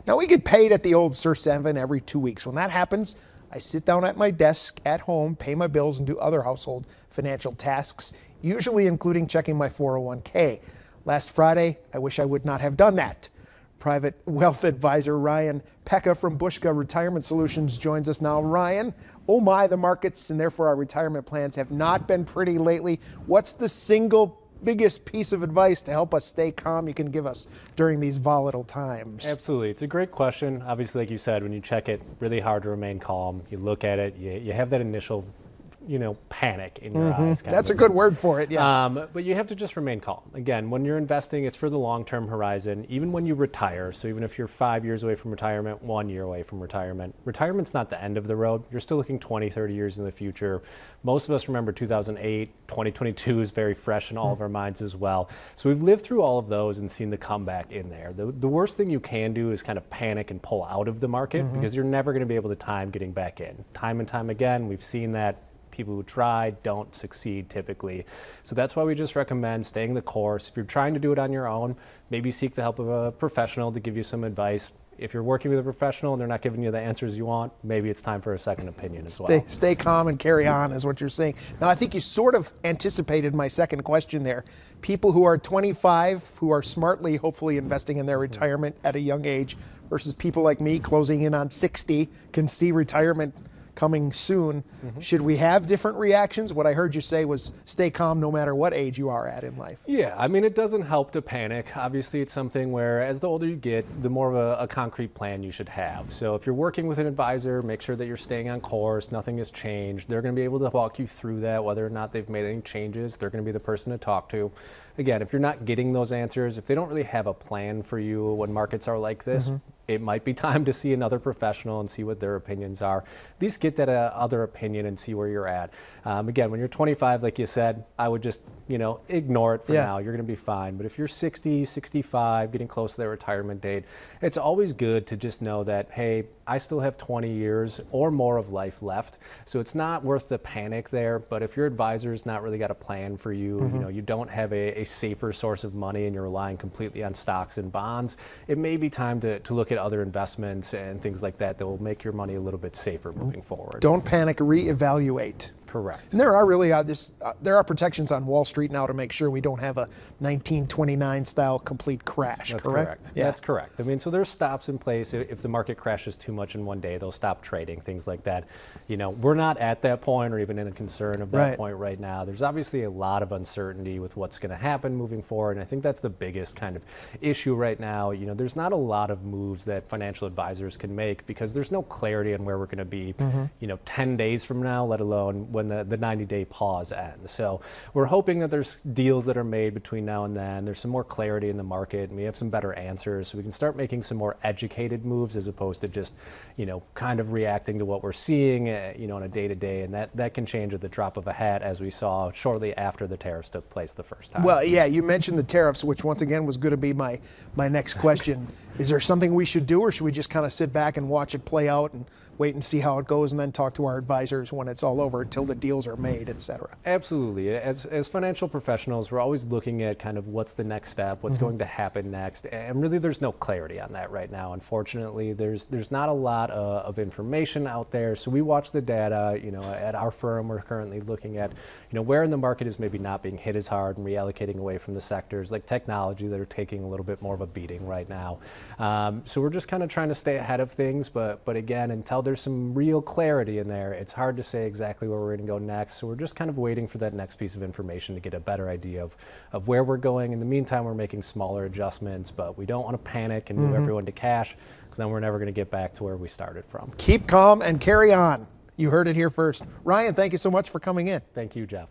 Now, we get paid at the old Sir 7 every 2 weeks. When that happens, I sit down at my desk at home, pay my bills, and do other household financial tasks, usually including checking my 401k. Last Friday, I wish I would not have done that. Private wealth advisor Ryan Pecha from Buska Retirement Solutions joins us now. Ryan, oh my, the markets and therefore our retirement plans have not been pretty lately. What's the single biggest piece of advice to help us stay calm you can give us during these volatile times? Absolutely. It's a great question. Obviously, like you said, when you check it, really hard to remain calm. You look at it, you have that initial panic in your eyes. That's a good word for it, yeah. But you have to just remain calm. Again, when you're investing, it's for the long-term horizon. Even when you retire, so even if you're 5 years away from retirement, 1 year away from retirement, retirement's not the end of the road. You're still looking 20, 30 years in the future. Most of us remember 2008, 2022 is very fresh in all of our minds as well. So we've lived through all of those and seen the comeback in there. The worst thing you can do is kind of panic and pull out of the market because you're never going to be able to time getting back in. Time and time again, we've seen that. People who try don't succeed typically. So that's why we just recommend staying the course. If you're trying to do it on your own, maybe seek the help of a professional to give you some advice. If you're working with a professional and they're not giving you the answers you want, maybe it's time for a second opinion as well. Stay calm and carry on is what you're saying. Now, I think you sort of anticipated my second question there. People who are 25, who are smartly, hopefully investing in their retirement at a young age, versus people like me closing in on 60, can see retirement coming soon. Should we have different reactions? What I heard you say was stay calm no matter what age you are at in life. Yeah, I mean, it doesn't help to panic. Obviously, it's something where as the older you get, the more of a concrete plan you should have. So if you're working with an advisor, make sure that you're staying on course, nothing has changed. They're going to be able to walk you through that, whether or not they've made any changes. They're going to be the person to talk to. Again, if you're not getting those answers, if they don't really have a plan for you when markets are like this, it might be time to see another professional and see what their opinions are. At least get that other opinion and see where you're at. Again, when you're 25, like you said, I would just, ignore it for now. You're going to be fine. But if you're 60, 65, getting close to their retirement date, it's always good to just know that, hey, I still have 20 years or more of life left. So it's not worth the panic there. But if your advisor's not really got a plan for you, you don't have a safer source of money and you're relying completely on stocks and bonds, it may be time to look at other investments and things like that will make your money a little bit safer moving forward. Don't panic, reevaluate. Correct. And there are really there are protections on Wall Street now to make sure we don't have a 1929 style complete crash. That's correct? Yeah. That's correct. I mean, so there's stops in place. If the market crashes too much in one day, they'll stop trading, things like that. We're not at that point or even in a concern of that point right now. There's obviously a lot of uncertainty with what's going to happen moving forward. And I think that's the biggest kind of issue right now. There's not a lot of moves that financial advisors can make because there's no clarity on where we're going to be, 10 days from now, let alone when the 90-day pause ends. So we're hoping that there's deals that are made between now and then. There's some more clarity in the market and we have some better answers so we can start making some more educated moves as opposed to just, kind of reacting to what we're seeing, on a day-to-day. And that can change at the drop of a hat as we saw shortly after the tariffs took place the first time. Well, yeah, you mentioned the tariffs, which once again was going to be my next question. Is there something we should do or should we just kind of sit back and watch it play out and wait and see how it goes and then talk to our advisors when it's all over until the deals are made, et cetera? Absolutely. As financial professionals, we're always looking at kind of what's the next step, what's going to happen next. And really there's no clarity on that right now. Unfortunately, there's not a lot of information out there. So we watch the data, at our firm, we're currently looking at, where in the market is maybe not being hit as hard and reallocating away from the sectors like technology that are taking a little bit more of a beating right now. So we're just kind of trying to stay ahead of things. But again, until there's some real clarity in there, it's hard to say exactly where we're going to go next. So we're just kind of waiting for that next piece of information to get a better idea of where we're going. In the meantime, we're making smaller adjustments, but we don't want to panic and move everyone to cash because then we're never going to get back to where we started from. Keep calm and carry on. You heard it here first. Ryan, thank you so much for coming in. Thank you, Jeff.